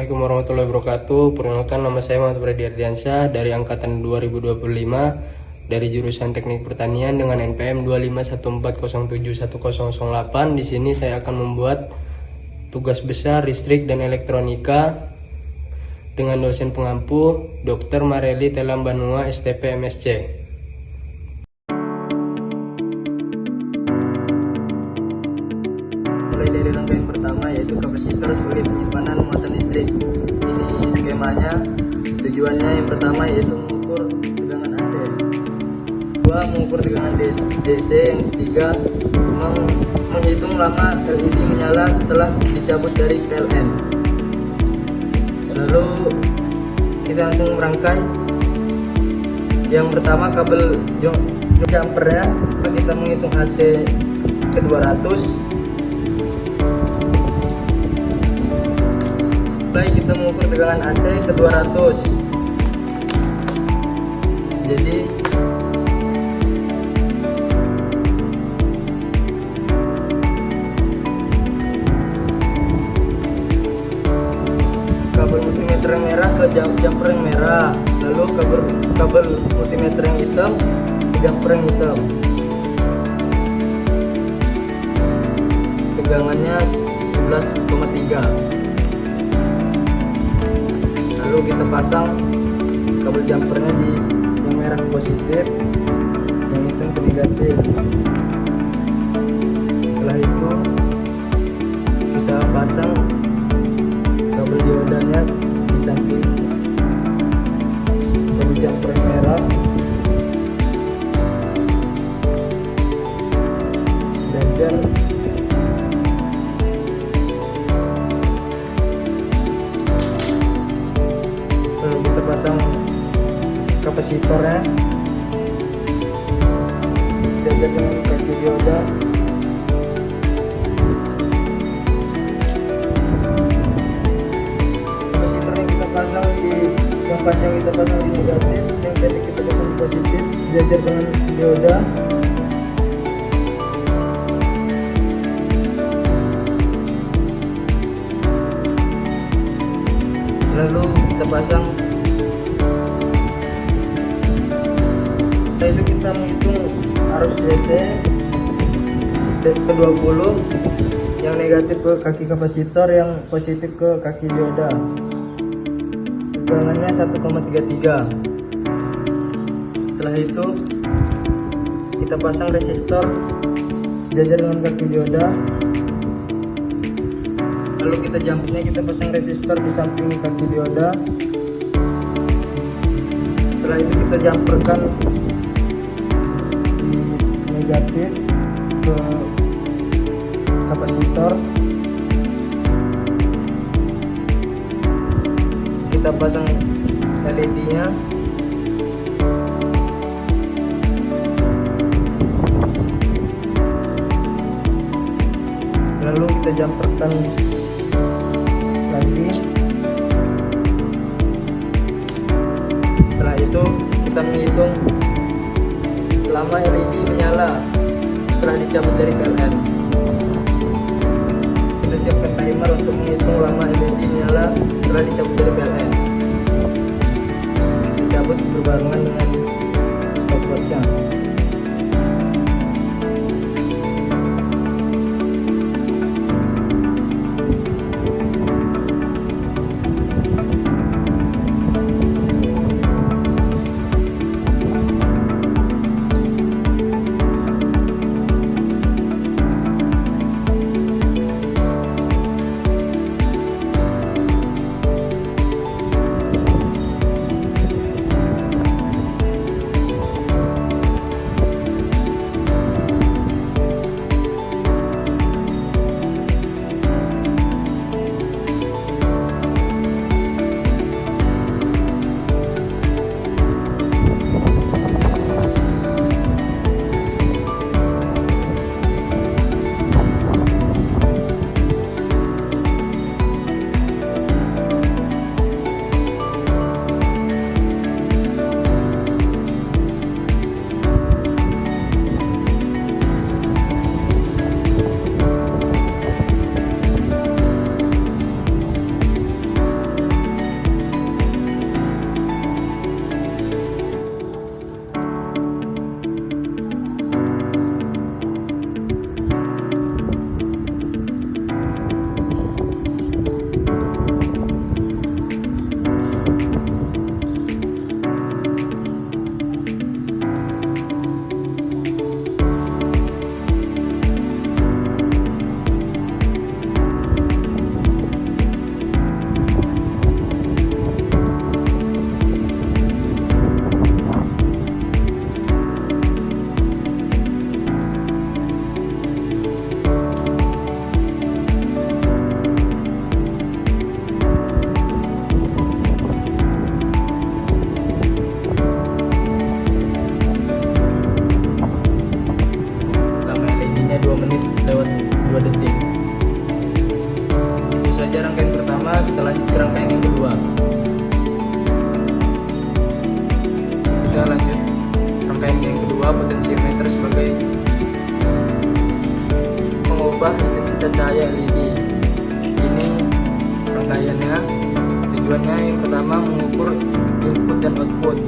Assalamualaikum warahmatullahi wabarakatuh. Perkenalkan, nama saya Muhammad Freddy Ardiansyah dari angkatan 2025 dari jurusan Teknik Pertanian dengan NPM 2514071008. Di sini saya akan membuat tugas besar listrik dan elektronika dengan dosen pengampu Dr. Mareli Telambanua STP MSc. Mulai dari rangkaian pertama, yaitu kapasitor sebagai penyimpanan muatan listrik. Ini skemanya. Tujuannya yang pertama yaitu mengukur tegangan AC, kedua mengukur tegangan DC, yang ketiga menghitung lama LED menyala setelah dicabut dari PLN. Lalu kita langsung merangkai. Yang pertama kabel jumpernya, setelah kita menghitung AC ke 200. Baik, kita mengukur tegangan AC ke 200. Jadi kabel multimeter yang merah ke jumper yang merah, lalu kabel multimeter yang hitam ke jumper yang hitam. Tegangannya 11,3. Lalu kita pasang kabel jumpernya di yang merah ke positif, yang hitam ke negatif. Setelah itu kita pasang kabel diodanya di samping kabel jumper yang merah sejajar. Lalu kita pasang kapasitornya sejajar dengan kaki dioda. Kapasitornya kita pasang di yang panjang, kita pasang di negatif, yang pendek kita pasang di positif, sejajar dengan dioda. Lalu kita pasang. Setelah itu kita menghitung arus DC ke 20, yang negatif ke kaki kapasitor, yang positif ke kaki dioda. Tegangannya 1,33. Setelah itu kita pasang resistor sejajar dengan kaki dioda. Lalu kita jumpernya, kita pasang resistor di samping kaki dioda. Setelah itu kita jumperkan di negatif ke kapasitor. Kita pasang LED-nya. Lalu kita jumperkan lagi. Setelah itu kita menghitung lama LED menyala setelah dicabut dari PLN. Kita siapkan timer untuk menghitung lama LED menyala setelah dicabut dari PLN. Dicabut berbarengan dengan stopwatch-nya. Tujuannya yang pertama mengukur input dan output,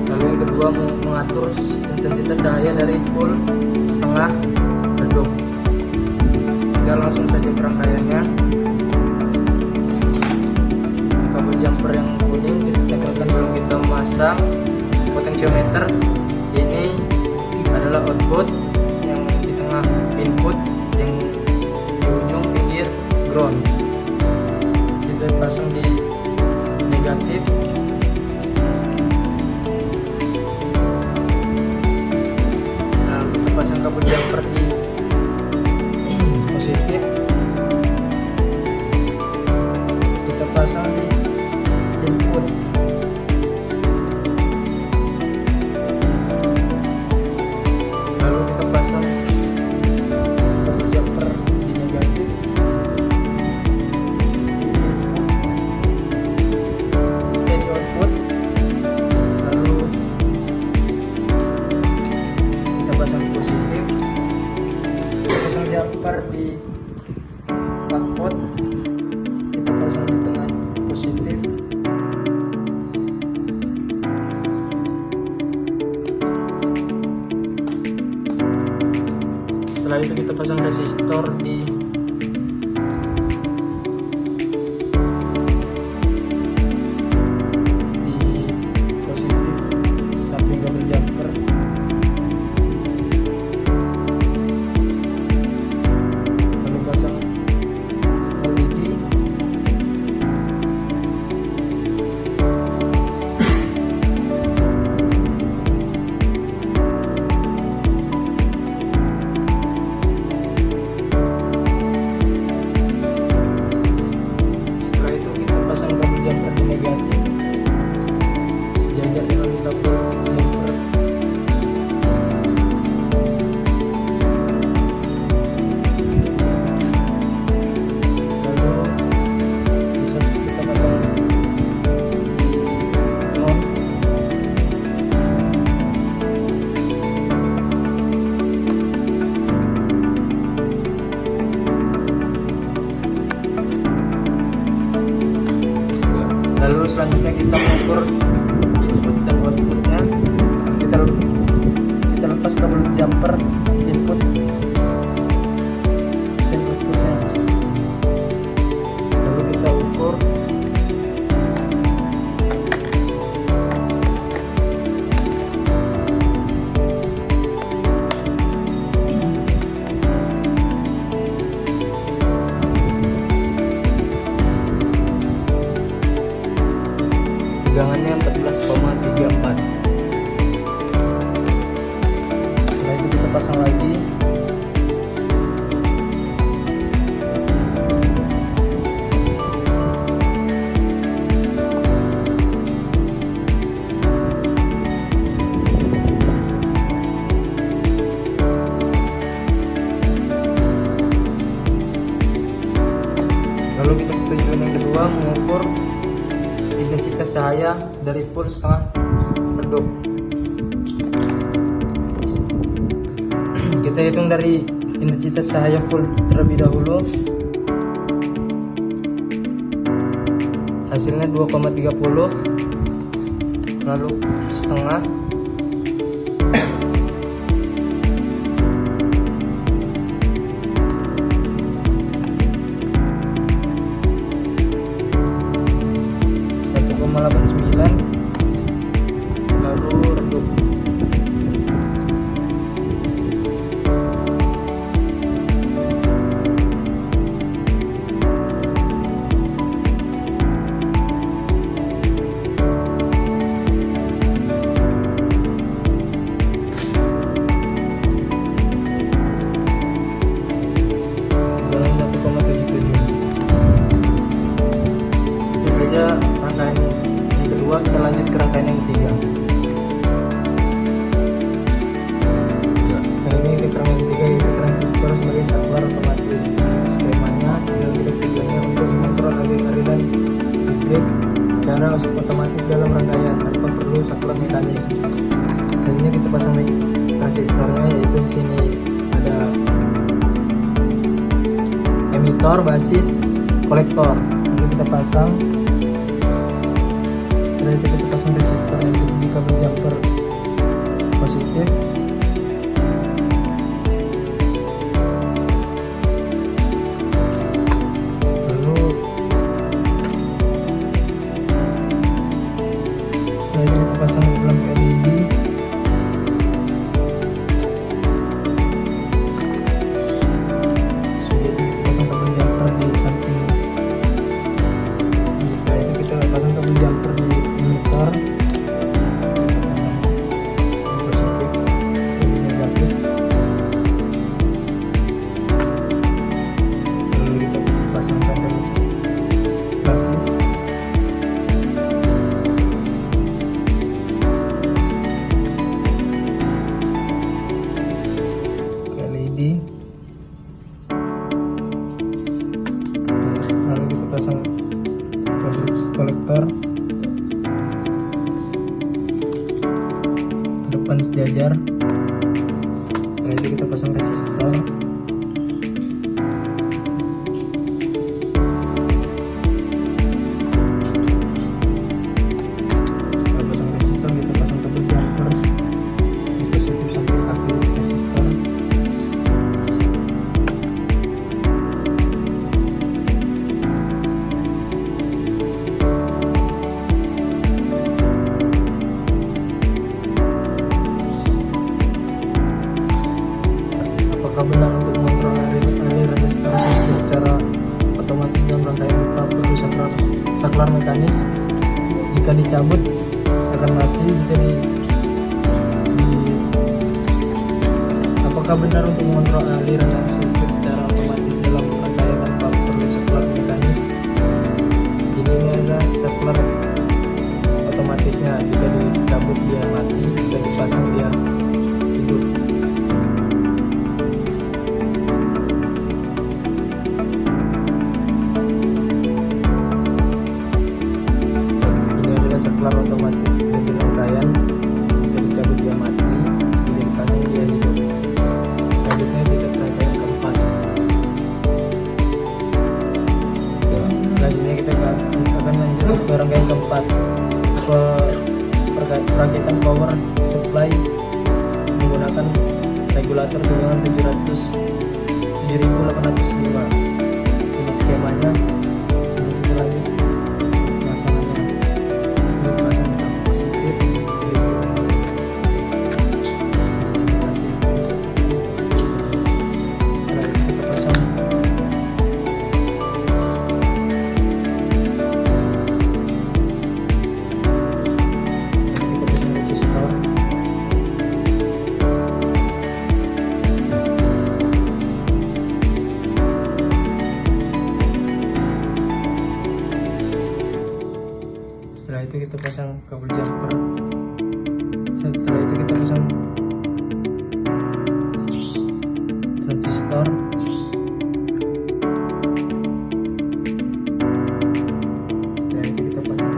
lalu yang kedua mengatur intensitas cahaya dari full, setengah, redup. Kita langsung saja perangkaiannya. Kabel jumper yang kuning kita tempelkan belum kita memasang. Potentiometer ini adalah output, yang di tengah input, yang di ujung pinggir ground. Kita pasang di negatif. Nah, kita pasang kabel jumper di positif. Kita pasang di input. Lalu kita pasang kabel jumper di negatif. Di output. Lalu kita pasang positif. Kita pasang jumper di output. Kita pasang di tengah positif. Setelah itu kita pasang resistor di positif samping kabel jumper. Lalu pasang LED. Setelah itu kita pasang kabel jumper di negatif sejajar dengan kabel jumper. Lalu bisa kita pasang di ground. Lalu selanjutnya kita mengukur input dan outputnya. Kita lepas kabel jumper input dan outputnya. Lalu kita ukur. Tegangannya 14,34. Setelah itu kita pasang lagi. Lalu kita tujuan yang kedua mengukur intensitas cahaya dari full, setengah, redup. Kita hitung dari intensitas cahaya full terlebih dahulu. Hasilnya 2,30. Lalu setengah. Lalu redup. Dalam 1,77. Itu saja rangkaian yang kedua. Kita lanjut ke rangkaian yang ketiga. Selanjutnya ke rangkaian ketiga, yaitu transistor sebagai saklar otomatis. Skemanya dan tujuannya untuk mengontrol aliran listrik secara otomatis dalam rangkaian tanpa perlu saklar mekanis. Selanjutnya kita pasang transistornya, yaitu di sini ada emitor, basis, kolektor. Lalu kita pasang Setelah itu kita pasang resistor yang di kabel jumper positif. Lalu setelah itu kita pasang lampu LED. Lalu kita pasang kabel kolektor depan sejajar. Setelah itu kita pasang resistor. Setelah pasang resistor kita pasang kabel jumper di positif sampai kaki resistor. Apakah benar untuk mengontrol aliran transistor secara otomatis dalam rangkaian pipa perlu saklar mekanis? Jika dicabut akan mati. Apakah benar untuk mengontrol aliran transistor secara otomatis dalam rangkaian tanpa perlu saklar mekanis? Jadi ini adalah saklar otomatisnya. Jika dicabut dia mati, jika dipasang dia hidup. Saklar otomatis dari rangkaian, jika dicabut dia mati, jika dipasang dia hidup. Selanjutnya kita ke rangkaian keempat. Selanjutnya kita akan lanjut ke rangkaian keempat, perakitan power supply menggunakan regulator tegangan 7805. Ini skemanya. Kita lanjut pemasangannya. Setelah itu kita pasang kabel jumper. Setelah itu kita pasang transistor. Setelah itu kita pasang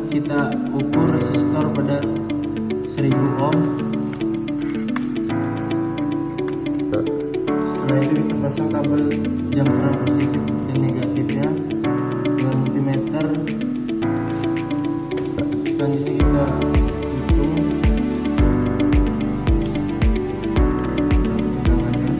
kita ukur resistor pada 1000 ohm. Setelah itu kita pasang kabel jam terang positif dan negatifnya dengan multimeter. Selanjutnya kita hitung tegangannya.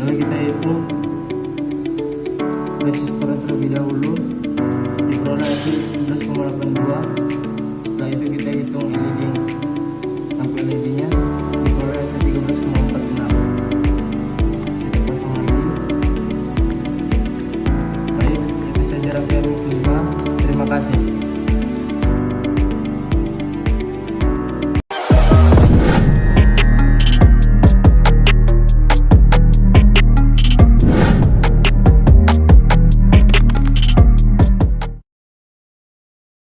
Kita hitung resistor terlebih dahulu, diperoleh hasil 11,82. Setelah itu kita hitung LED, lampu LED nya diperoleh hasil 13,46. Kita pasang lagi. Baik, itu saja rangkaian kelima. Terima kasih.